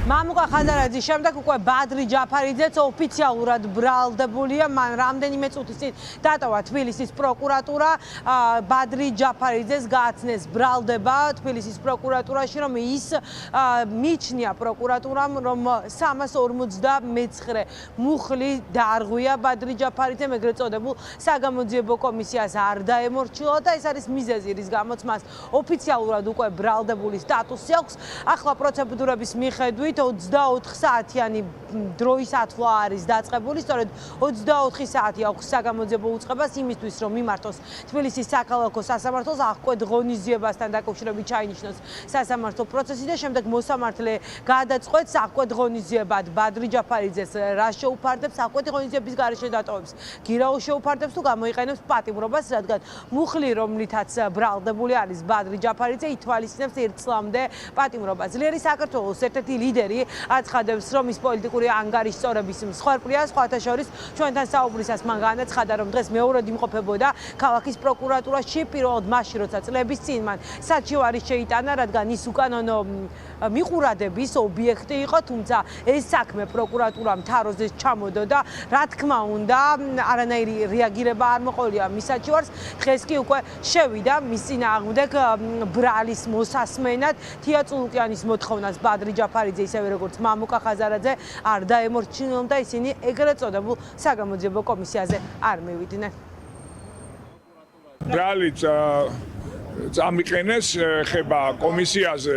მამუკა ხაზარაძის შემდეგ უკვე ბადრი ჯაფარიძეც ოფიციალურად ბრალდებულია. მან რამდენიმე წუთის წინ დატოვა თბილისის პროკურატურა. ბადრი ჯაფარიძეს გააცნეს ბრალდება თბილისის პროკურატურაში, რომ ის მიჩნია პროკურატურამ, რომ 359 მუხლი დაარღვია ბადრი ჯაფარიძემ, ეგრეთ წოდებულ საგამოძიებო კომისიას არ დაემორჩილა და ეს არის მიზეზი, რის გამოც მას ოფიციალურად უკვე ბრალდებული სტატუსი აქვს. ახლა პროცედურების მიხედვით 24 საათიანი დროის ათვლა არის დაწყებული, სწორედ 24 საათი აქვს საგამოძიებო უწყებას იმისთვის, რომ მიმართოს თბილისის საქალაქო სასამართლოს, აღკვეთ ღონისძიებასთან დაკავშირებით ჩაინიშნოს სასამართლო პროცესი და შემდეგ მოსამართლე გადაწყვეტს აღკვეთ ღონისძიებად ბადრი ჯაფარიძეს რა შეუფარდებს, აღკვეთი ღონისძიების გარეშე დატოვებს გირაოს შეუფარდებს თუ გამოიყენებს პატიმრობას, რადგან მუხლი, რომლითაც ბრალდებული არის ბადრი ჯაფარიძე, ითვალისწინებს 1 წლამდე პატიმრობას. ძლიერი საქართველოს ერთ-ერთი ლიდერი აცხადებს, რომ ის პოლიტიკური ანგარიშ სწორების მსხვერპლია. სხვათა შორის ჩვენთან საუბრისას მან განაცხადა, რომ დღეს მეორედ იმყოფებოდა ქალაქის პროკურატურაში, პირველად მაშინ, როცა წლების წინ მან საჩივარი შეიტანა, რადგან ის უკანონო მიყურადების ობიექტი იყო, თუმცა ეს საქმე პროკურატურამ თაროზე ჩამოდოდა. რა თქმა უნდა, არანაირი რეაგირება არ მოყოლია მის საჩივარს. დღეს კი უკვე შევიდა მის წინააღმდეგ ბრალის მოსასმენად. თია წულუკიანის მოთხოვნას ბადრი ჯაფარიძე, ისევე როგორც მამუკა ხაზარაძე არ დაემორჩილონ და ისინი ეგრეთ წოდებულ საგამოძიებო კომისიაზე არ მივიდნენ. ბრალი წამიყენეს ხება კომისიაზე,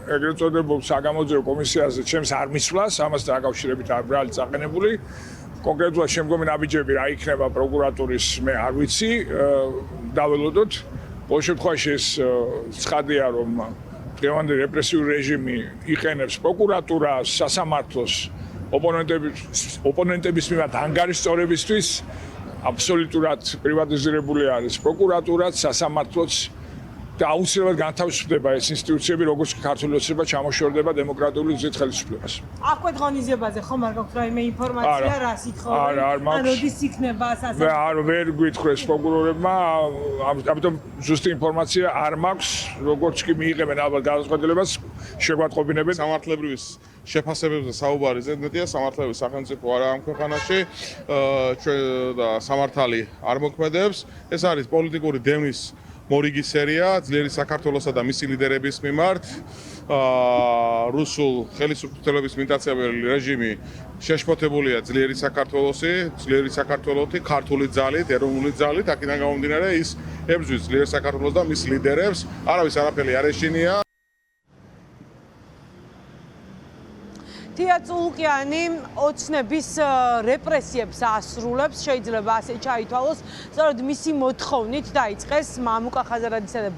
ეგრეთ წოდებულ საგამოძიებო კომისიაზე ჩემს არ მისვლას, ამას დაკავშირებით არ ბრალი წაყენებული. კონკრეტულად შემდგომი ნაბიჯები რა იქნება პროკურატურის მე არ ვიცი, დაველოდოთ. ყოველ შემთხვევაში ეს ცხადია, რომ დღევანდელი რეპრესიული რეჟიმი იყენებს პროკურატურას, სასამართლოს ოპონენტების მიმართ ანგარიშ სწორებისთვის. აბსოლუტურად პრივატიზირებული არის პროკურატურაც, სასამართლოც და აუცილებლად განთავისუფლდება ეს ინსტიტუციები, როგორც ქართული ოცნება ჩამოშორდება დემოკრატიული გზით ხელისუფლებას. აღკვეთ ღონისძიებაზე ხომ არ გაქვს რაიმე ინფორმაცია, რას ითხოვენ? ან როდის იქნება სასამართლო? ვერ გვითხრეს პროკურორებმა, ამიტომ ზუსტი ინფორმაცია არ მაქვს, როგორც კი მიიღებენ ალბათ გადაწყვეტილებას, შეგვატყობინებენ. სამართლებრივის შეფასებებზე საუბარი ზედმეტია, სამართლებრივი სახელმწიფო არა ამ ქვეყანაში და სამართალი არ მოქმედებს. ეს არის პოლიტიკური დევნის მორიგი სერია ძლიერი საქართველოსა და მისი ლიდერების მიმართ. რუსულ ხელისუფლების იმიტაციებელი რეჟიმი შეშფოთებულია ძლიერი საქართველოსი, ძლიერი საქართველოსი, ქართული ძალით, ეროვნული ძალით, აქედან გამომდინარე ის ებრძვის ძლიერ საქართველოს და მის ლიდერებს, არავის არაფერი არ ეშინია. თია წულუკიანი ოცნების რეპრესიებს ასრულებს, შეიძლება ასე ჩაითვალოს, სწორედ მისი მოთხოვნით დაიწყეს მამუკა ხაზარაძისა და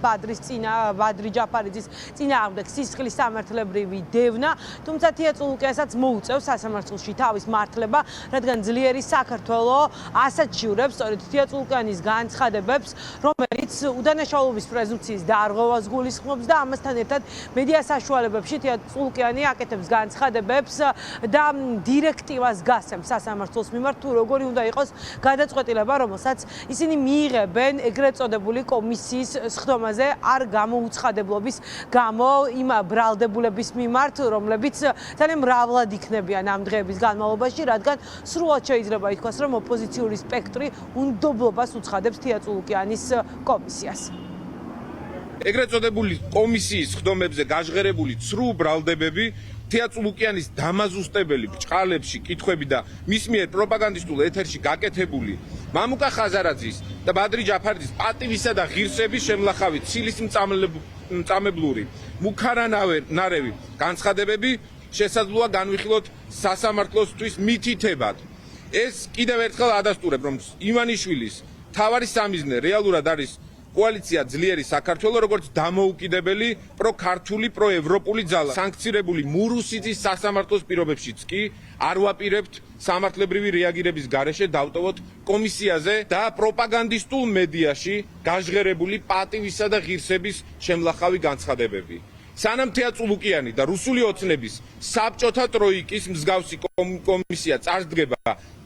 ბადრი ჯაფარიძის წინააღმდეგ სისხლის სამართლებრივი დევნა, თუმცა თია წულუკიანსაც მოუწევს სასამართლოში თავის მართლება, რადგან ძლიერი საქართველო ასაჩივრებს სწორედ თია წულუკიანის განცხადებებს, რომელიც უდანაშაულობის პრეზუმპციის დარღვევას გულისხმობს და ამასთან ერთად მედია საშუალებებში თია წულუკიანი აკეთებს განცხადებებს და დირექტივას გასცემს სასამართლოს მიმართ, თუ როგორი უნდა იყოს გადაწყვეტილება, რომელსაც ისინი მიიღებენ ეგრეთ წოდებული კომისიის სხდომაზე არ გამოუცხადებლობის გამო იმ ბრალდებულების მიმართ, რომლებიც ძალიან მრავლად იქნებიან ამ დღეების განმავლობაში, რადგან სრულად შეიძლება ითქვას, რომ ოპოზიციური სპექტრი უნდობლობას უცხადებს თია წულუკიანის კომისიას. ეგრეთ წოდებული კომისიის სხდომებზე გაჟღერებული ცრუ ბრალდებები თია წულუკიანის დამაზუსტებელი ბრჭყალებში კითხვები და მის მიერ პროპაგანდისტულ ეთერში გაკეთებული მამუკა ხაზარაძის და ბადრი ჯაფარიძის პატივისა და ღირსების შემლახავი ცილის მწამებლური მუქარანარევი განცხადებები შესაძლოა განვიხილოთ სასამართლოსთვის მითითებად. ეს კიდევ ერთხელ ადასტურებ, რომ ივანიშვილის თავარი სამიზნე რეალურად არის კოალიცია ძლიერი საქართველო, როგორც დამოუკიდებელი პროქართული პროევროპული ძალა. სანქცირებული მურუსიძის სასამართლოს პირობებშიც კი არ ვაპირებთ სამართლებრივი რეაგირების გარეშე დავტოვოთ კომისიაზე და პროპაგანდისტულ მედიაში გაჟღერებული პატივისა და ღირსების შემლახავი განცხადებები. სანამ თია წულუკიანი და რუსული ოცნების საბჭოთა ტროიკის მსგავსი კომისია წარსდგება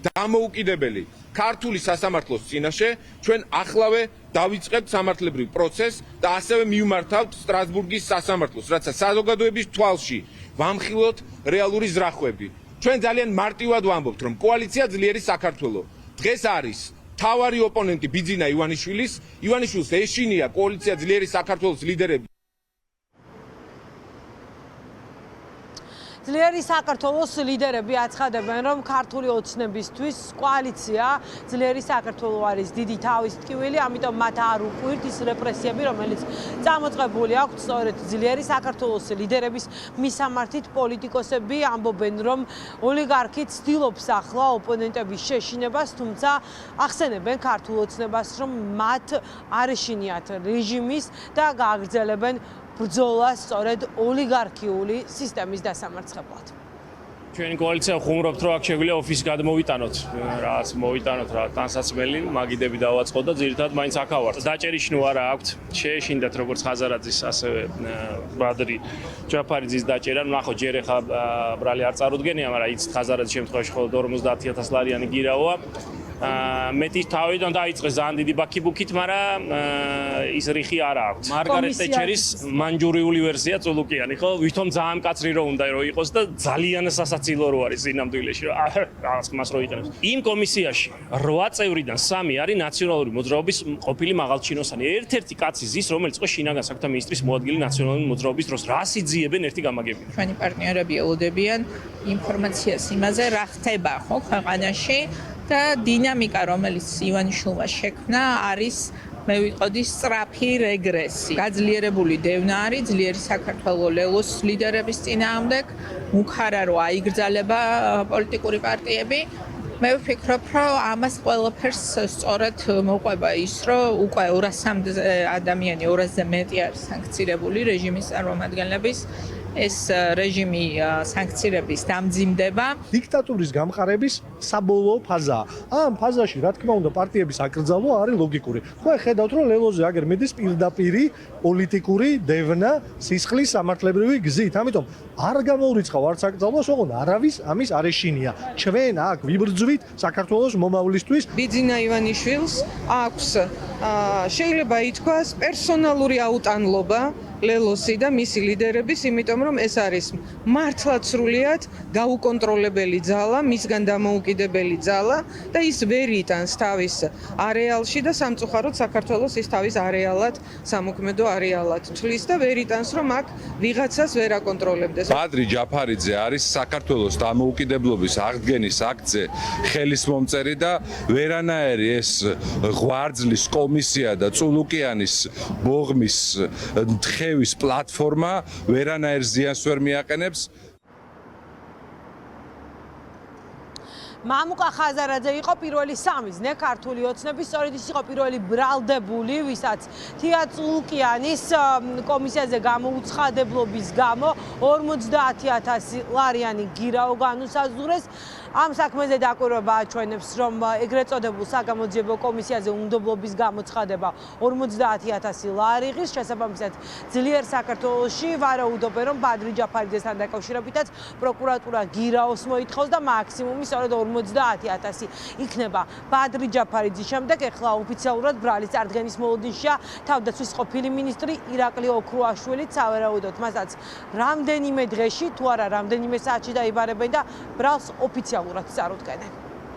დამოუკიდებელი ქართული სასამართლოს წინაშე, ჩვენ ახლავე დავიწყებთ სამართლებრივ პროცესს და ასევე მივმართავთ სტრასბურგის სასამართლოს, რათა საზოგადოების თვალში ვამხილოთ რეალური ზრახვები. ჩვენ ძალიან მარტივად ვამბობთ, რომ კოალიცია ძლიერი საქართველო დღეს არის თავარი ოპონენტი ბიძინა ივანიშვილს ეშინია კოალიცია ძლიერი საქართველოს ლიდერები. ძლიერი საქართველოს ლიდერები აცხადებენ, რომ ქართული ოცნებისთვის კოალიცია ძლიერი საქართველო არის დიდი თავის ტკივილი, ამიტომ მათ არ უყვირთ ის რეპრესიები, რომელიც წამოწყებული აქვთ სწორედ ძლიერი საქართველოს ლიდერების მისამართით. პოლიტიკოსები ამბობენ, რომ ოლიგარქი ცდილობს ახლა ოპონენტების შეშინებას, თუმცა ახსენებენ ქართულ ოცნებას, რომ მათ არ ეშინიათ რეჟიმის და გააგრძელებენ ბრძოლა სწორედ ოლიგარქიული სისტემის დასამარცხებლად. ჩვენი კოალიცია ხუმრობთ, რომ აქ შეგვიძლია ოფისს გადმოვიტანოთ, რაც მოვიტანოთ რა ტანსაცმელი, მაგიდები დავაწყოთ და ძირითადად მაინც აქ ავართ. დაჭერიში არა აქვთ, შეეშინდათ როგორც ხაზარაძის, ასევე ბრადრი ჯაფარიძის დაჭერა. ნახოთ, ჯერ ახლა ბრალი არ წარუდგენია, მაგრამ იცით ხაზარაძის შემთხვევაში მხოლოდ 50,000 ლარიანი გირაოა. მეტი თავიდან დაიწყეს ძალიან დიდი ბაქიბუქით, მაგრამ ის რიხი არ აქვს. მარგარეტ ტეჩერის მანჯურიული ვერსია წულუკიანი, ხო? ვითომ ძალიან მკაცრი რო უნდა რომ იყოს და ძალიან სასაცილო რო არის სინამდვილეში, რომ რაღაც მას რო იყენებს. იმ კომისიაში 8 წევრიდან 3 არის ნაციონალური მოძრაობის ყოფილი მაღალჩინოსანი. ერთ-ერთი კაცი ზის, რომელიც იყო შინაგან საქმეთა მინისტრის მოადგილე ნაციონალური მოძრაობის დროს. რას იძიებენ ერთი გამაგებია. ჩვენი პარტნიორები ელოდებიან ინფორმაციას იმაზე, რა ხდება ხო ქვეყანაში. და დინამიკა, რომელიც ივანიშვილმა შექმნა, არის მე ვიტყოდი სწრაფი რეგრესი. გაძლიერებული დევნა არის ძლიერი საქართველოს ლელოს ლიდერების წინააღმდეგ, მუქარა რო აიგრძალება პოლიტიკური პარტიები. მე ვფიქრობ, რომ ამას ყველაფერს სწორად მოყვება ის, რომ უკვე 200-მდე ადამიანი, 200-ზე მეტი არის სანქცირებული რეჟიმის წარმომადგენლების. ეს რეჟიმი სანქცირების დამძიმდება. დიქტატურის გამყარების საბოლოო ფაზაა. ამ ფაზაში, რა თქმა უნდა, პარტიების აკრძალვა არის ლოგიკური. ხო, ხედავთ, რომ ლელოზე აგერ მიდის პირდაპირი პოლიტიკური დევნა სისხლის სამართლებრივი გზით. ამიტომ არ გამოურიცხავ არც აკრძალვას, ოღონდ არავის ამის არ ეშინია. ჩვენ აქ ვიბრძვით საქართველოს მომავლისთვის. ბიძინა ივანიშვილს აქვს შეიძლება ითქვას პერსონალური აუტანლობა ლელოსი და მისი ლიდერების, იმიტომ რომ ეს არის მართლაც სრულიად გაუკონტროლებელი ძალა, მისგან დამოუკიდებელი ძალა და ის ვერ იტანს თავის არეალში და სამწუხაროდ საქართველოს ის თავის არეალად, სამოქმედო არეალად თვლის და ვერ იტანს, რომ აქ ვიღაცას ვერ აკონტროლებდეს. ბადრი ჯაფარიძე არის საქართველოს დამოუკიდებლობის აღდგენის აქტზე ხელის მომწერი და ვერანაირი ეს ღვარძლის კომისია და წულუკიანის ბოღმის თხევის პლატფორმა ვერანაირ ზიანს ვერ მიაყენებს. მამუკა ხაზარაძე იყო პირველი სამიზნე ქართული ოცნების, სწორედ ის იყო პირველი ბრალდებული, ვისაც თია წულუკიანის კომისიაზე გამოუცხადებლობის გამო 50,000 ლარიანი გირაო განუსაზღვრეს. ამ საქმეზე დაკვირვება აჩვენებს, რომ ეგრეთ წოდებულ საგამოძიებო კომისიაზე უნდობლობის გამოცხადება 50,000 ლარი ღირს, შესაბამისად ძლიერ საქართველოში ვარაუდობენ, რომ ბადრი ჯაფარიძესთან დაკავშირებითაც პროკურატურა გირაოს მოითხოვს და მაქსიმუმი სწორედ 50,000 იქნება. ბადრი ჯაფარიძის შემდეგ ეხლა ოფიციალურად ბრალის წარდგენის მოლოდინშია თავდაცვის ყოფილი მინისტრი ირაკლი ოქრუაშვილი. სავარაუდოდ მასაც რამდენიმე დღეში თუ არა რამდენიმე საათში დაიბარებენ და ბრალს ოფიციალურად წარუდგენენ.